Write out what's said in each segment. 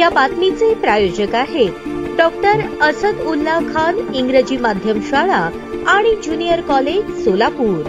या बातमीचे प्रायोजक आहेत डॉक्टर असद उल्ला खान इंग्रजी माध्यम शाळा आणि ज्युनियर कॉलेज सोलापूर।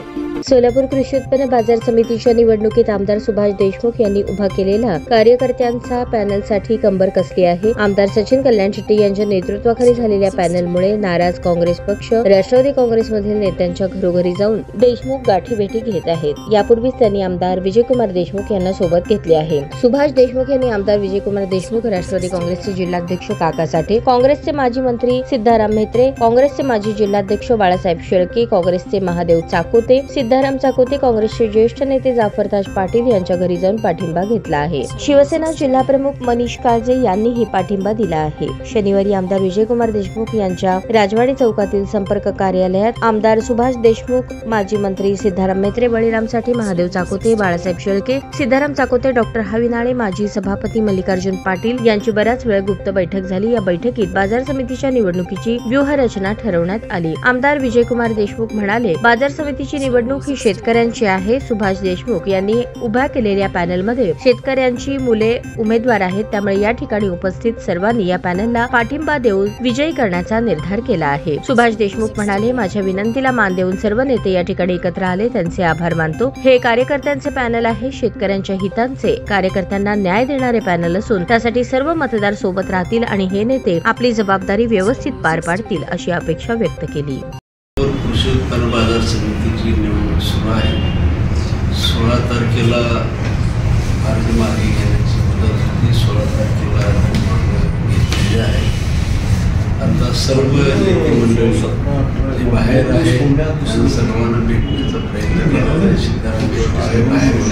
सोलापूर कृषी उत्पन्न बाजार समितीच्या निवडणुकीत आमदार सुभाष देशमुख यांनी उभा केलेला कार्यकर्त्यांचा पॅनलसाठी कंबर कसली आहे। आमदार सचिन कल्याण शेट्टी यांच्या नेतृत्वाखाली झालेल्या पॅनलमुळे नाराज काँग्रेस पक्ष राष्ट्रवादी काँग्रेसमधील नेत्यांच्या घरोघरी जाऊन देशमुख गाठीभेटी घेत आहेत। यापूर्वीच त्यांनी आमदार विजयकुमार देशमुख यांना सोबत घेतले आहे। सुभाष देशमुख यांनी आमदार विजयकुमार देशमुख, राष्ट्रवादी काँग्रेसचे जिल्हाध्यक्ष काका साठे, काँग्रेसचे माजी मंत्री सिद्धाराम म्हेत्रे, काँग्रेसचे माजी जिल्हाध्यक्ष बाळासाहेब शेळके, काँग्रेसचे महादेव चाकोते, सिद्धाराम चाकोते, काँग्रेसचे ज्येष्ठ नेते जाफरताज पाटील यांच्या घरी जाऊन पाठिंबा घेतला आहे। शिवसेना जिल्हाप्रमुख मनीष काळजे यांनीही पाठिंबा दिला आहे। शनिवारी आमदार विजयकुमार देशमुख यांच्या राजवाडी चौकातील संपर्क कार्यालयात आमदार सुभाष देशमुख, माजी मंत्री सिद्धाराम म्हेत्रे, बळीराम साठे, महादेव चाकोते, बाळासाहेब शेळके, सिद्धाराम चाकोते, डॉक्टर हविनाळे, माजी सभापती मल्लिकार्जुन पाटील यांची बराच वेळ गुप्त बैठक झाली। या बैठकीत बाजार समितीच्या निवडणुकीची व्यूहरचना ठरवण्यात आली। आमदार विजयकुमार देशमुख म्हणाले, बाजार समितीची निवडणूक ही शेतकऱ्यांची आहे। सुभाष देशमुख यांनी उभ्या केलेल्या पॅनलमध्ये शेतकऱ्यांची मुले उमेदवार आहेत, त्यामुळे या ठिकाणी उपस्थित सर्वांनी या पॅनलला पाठिंबा देऊन विजयी करण्याचा निर्धार केला आहे। सुभाष देशमुख म्हणाले, माझ्या विनंतीला मान देऊन सर्व नेते या ठिकाणी एकत्र आले, त्यांचे आभार मानतो। हे कार्यकर्त्यांचे पॅनल आहे, शेतकऱ्यांच्या हितांचे, कार्यकर्त्यांना न्याय देणारे पॅनल असून त्यासाठी सर्व मतदार सोबत राहतील आणि हे नेते आपली जबाबदारी व्यवस्थित पार पाडतील अशी अपेक्षा व्यक्त केली। कृषी उत्पन्न बाजार समितीची निवडणूक सुरू आहे। 16 तारखेला अर्ज मागे घेण्याची मुदत होती, 16 तारखेला घेतलेली आहे। आता सर्व नेते मंडळी जे बाहेर आहे सर्वांना भेटण्याचा प्रयत्न केला आहे। सिद्धाराम बाहेर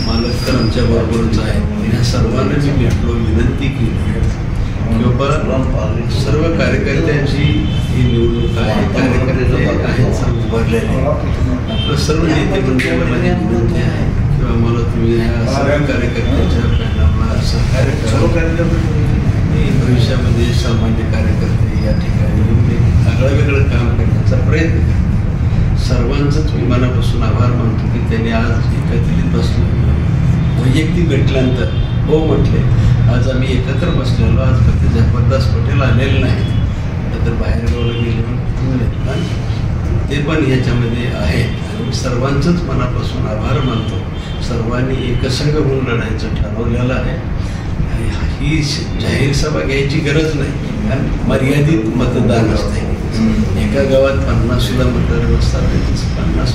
मालक आमच्या बरोबरच आहे। या सर्वांना मी भेटलो, विनंती केली की बाबा सर्व कार्यकर्त्यांची ही निवडणूक आहे, कार्यकर्ते आहेत उभारलेले, आपलं सर्व नेते मंडळीला माझी विनंती आहे की आम्हाला तुम्ही या सर्व कार्यकर्त्यांच्या पॅनलला सहकार्य करा। भविष्यामध्ये सामान्य कार्यकर्ते या ठिकाणी आगळं वेगळं काम करण्याचा प्रयत्न करा। सर्वांचंच मी मनापासून आभार मानतो की त्यांनी आज एकत्रित बसलो, वैयक्तिक भेटल्यानंतर हो म्हटले, आज आम्ही एकत्र बसलेलो। आज फक्त जबरदस्त पटेल आलेले नाहीत, तर बाहेर गावाला गेले ते पण ह्याच्यामध्ये आहेत आणि सर्वांचंच मनापासून आभार मानतो। सर्वांनी एकसंघ होऊन लढायचं ठरवलेलं आहे। ही जाहीर सभा घ्यायची गरज नाही, कारण मर्यादित मतदान असते। एका गावात 50 सुद्धा मतदार नसतात, 50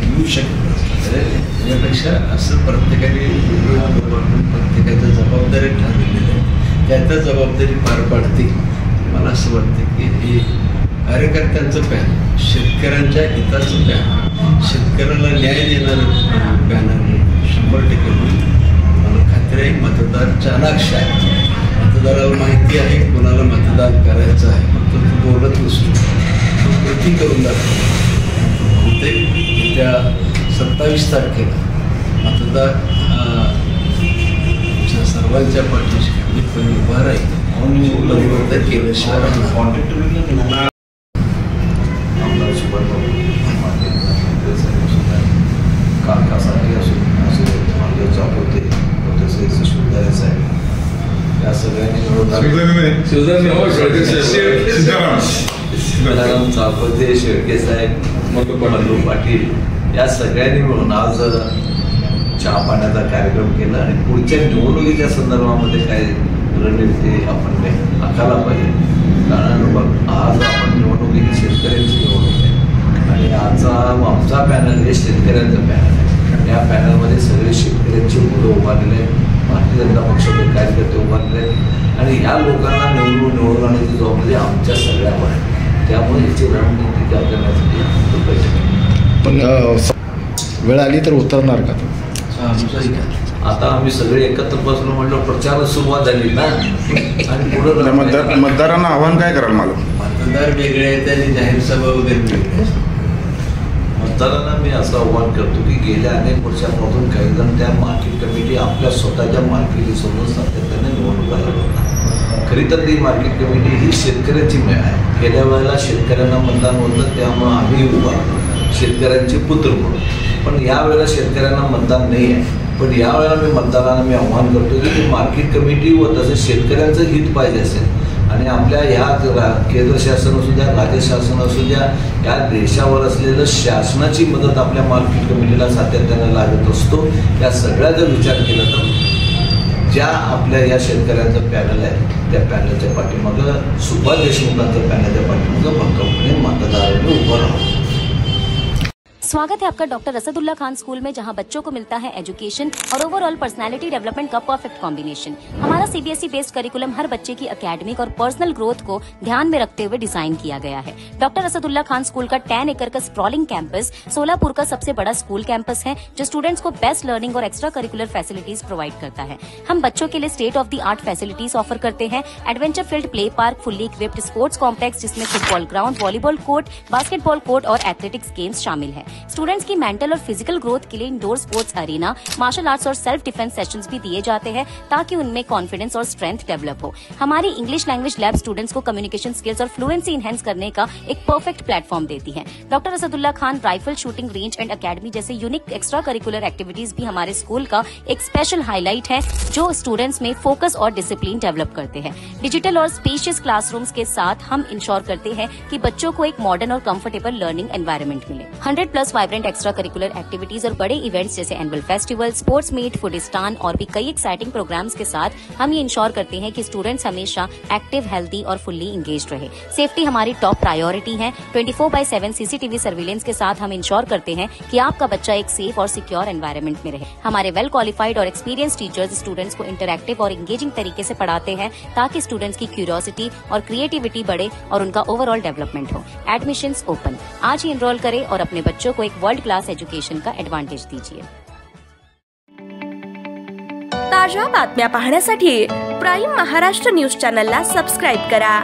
येऊ शकत नसतात। त्यापेक्षा असं प्रत्येकाने प्रत्येकाच्या जबाबदारी ठरवलेल्या आहे, त्या जबाबदारी पार पाडते। मला असं वाटतं की हे कार्यकर्त्यांचं पॅनल, शेतकऱ्यांच्या हिताचं पॅनल, शेतकऱ्याला न्याय देणारं पॅनल 100% होईल। मला खात्री आहे मतदार चाणाक्ष आहे, मतदाराला माहिती आहे कोणाला मतदान करायचं आहे, फक्त तू बोलत नसतो, तू कृती करून दाखव। बहुतेक त्या 27 तारखेला मतदार सर्वांच्या पाठीशी पण उभा राहील केल्याशिवाय आमदार सुभाष काकासाठी असे महादेव चाकोते, तसे सुधारे साहेब या सगळ्यांनी सिद्धाराम चाकोते, शेळके साहेब, मल्लू पाटील या सगळ्यांनी मिळून आज चहा पाण्याचा कार्यक्रम केला आणि पुढच्या निवडणुकीच्या संदर्भामध्ये काय रणनीती आपण काही आखायला पाहिजे। कारण आज आपण निवडणुकीची शेतकऱ्यांची निवडणूक आहे आणि आमचा पॅनल हे शेतकऱ्यांचं पॅनल आहे। या पॅनलमध्ये सगळे शेतकऱ्यांची मुलं उभारलेले आहेत, भारतीय जनता पक्षाचे कार्यकर्ते उभारलेले आहेत आणि या लोकांना निवडून आणण्याची जबाबदारी आमच्या सगळ्यावर आहे। त्यामुळे याची रणनीती काय करण्यासाठी पाहिजे। वेळ आली तर उतरणार का? आता आम्ही सगळे एकत्र बसलो म्हटलं प्रचाराला सुरुवात झाली ना आणि पुढे मतदारांना आव्हान काय कराल? मला मतदार वेगळे आहेत आणि जाहीर सभा वगैरे वेगळे। मतदारांना मी असं आव्हान करतो की गेल्या अनेक वर्षांपासून काही जण त्या मार्केट कमिटी आपल्या स्वतःच्या मार्केटी समोर सातत्याने निवडणुका लढवतात। खरी तर ती मार्केट कमिटी ही शेतकऱ्याची मेळ आहे। गेल्या वेळेला शेतकऱ्यांना मतदान होतं, त्यामुळे आम्ही उभा शेतकऱ्यांचे पुत्र म्हणून पण यावेळेला शेतकऱ्यांना मतदान नाही आहे. पण यावेळेला मी मतदारांना मी आव्हान करतो की मार्केट कमिटी व तसेच शेतकऱ्यांचं हित पाहिजे असेल आणि आपल्या ह्या केंद्र शासन असू द्या, राज्य शासन असू द्या, या देशावर असलेलं शासनाची मदत आपल्या मार्केट कमिटीला सातत्यानं लागत असतो. या सगळ्या जर विचार केला तर ज्या आपल्या या शेतकऱ्यांचं पॅनल आहे त्या पॅनलच्या पाठीमागं सुभाष देशमुखांचं पॅनलच्या पाठीमागं भक्कमपणे मतदारांनी उभं राहावं. स्वागत है आपका डॉक्टर असदुल्ला खान स्कूल में, जहां बच्चों को मिलता है एजुकेशन और ओवरऑल पर्सनालिटी डेवलपमेंट का परफेक्ट कॉम्बिनेशन। हमारा सीबीएसई बेस्ड करिकुलम हर बच्चे की एकेडमिक और पर्सनल ग्रोथ को ध्यान में रखते हुए डिजाइन किया गया है। डॉक्टर असदुल्ला खान स्कूल का 10 एकड़ का स्प्रॉलिंग कैंपस सोलापुर का सबसे बड़ा स्कूल कैंपस है, जो स्टूडेंट्स को बेस्ट लर्निंग और एक्स्ट्रा करिकुलर फैसिलिटीज प्रोवाइड करता है। हम बच्चों के लिए state of the art facilities offer करते हैं। Adventure field play park, fully equipped sports complex जिसमें football ground, volleyball court, basketball court और एथलेटिक्स गेम्स शामिल है। स्टूडेंट्स की मेंटल और फिजिकल ग्रोथ के लिए indoor sports arena, martial arts और सेल्फ डिफेंस सेशंस भी दिए जाते हैं ताकि उनमें कॉन्फिडेंस और स्ट्रेंथ डेवलप हो। हमारी इंग्लिश लैंग्वेज लैब स्टूडेंट्स को कम्युनिकेशन स्किल्स और फ्लुएंसी इनहेंस करने का एक परफेक्ट प्लेटफॉर्म देती है। Doctor Asadullah Khan rifle shooting range end academy जैसे यूनिक एक्स्ट्रा करिकुलर एक्टिविटीज भी हमारे स्कूल का एक स्पेशल हाईलाइट है, जो स्टूडेंट्स में फोकस और डिसिप्लिन डेवलप करते हैं। डिजिटल और स्पेशियस क्लासरूम्स के साथ हम इंश्योर करते हैं कि बच्चों को एक मॉडर्न और कंफर्टेबल लर्निंग एनवायरनमेंट मिले। 100+ वाइब्रेंट एक्स्ट्रा करिकुलर एक्टिविटीज और बड़े इवेंट्स जैसे एनुअल फेस्टिवल, स्पोर्ट्स मीट, फूडिस्तान और भी कई एक्साइटिंग प्रोग्राम्स के साथ हम ये इंश्योर करते हैं कि स्टूडेंट्स हमेशा एक्टिव, हेल्दी और फुल्ली इंगेज्ड रहे। सेफ्टी हमारी टॉप प्रायोरिटी है। 24/7 सीसीटीवी सर्विलेंस के साथ हम इंश्योर करते हैं कि आपका बच्चा एक सेफ और सिक्योर एनवायरनमेंट में रहे। हमारे वेल क्वालिफाइड और एक्सपीरियंस टीचर्स स्टूडेंट्स को इंटरैक्टिव और इंगेजिंग तरीके से पढ़ाते हैं ताकि स्टूडेंट्स की क्यूरियोसिटी और क्रिएटिविटी बढ़े और उनका ओवरऑल डेवलपमेंट हो। एडमिशंस ओपन, आज ही एनरोल करें और अपने बच्चों को एक वर्ल्ड क्लास एजुकेशन का एडवांटेज दीजिए। ताज्या बातम्या पाहण्यासाठी प्राईम महाराष्ट्र न्यूज चॅनलला सबस्क्राईब करा।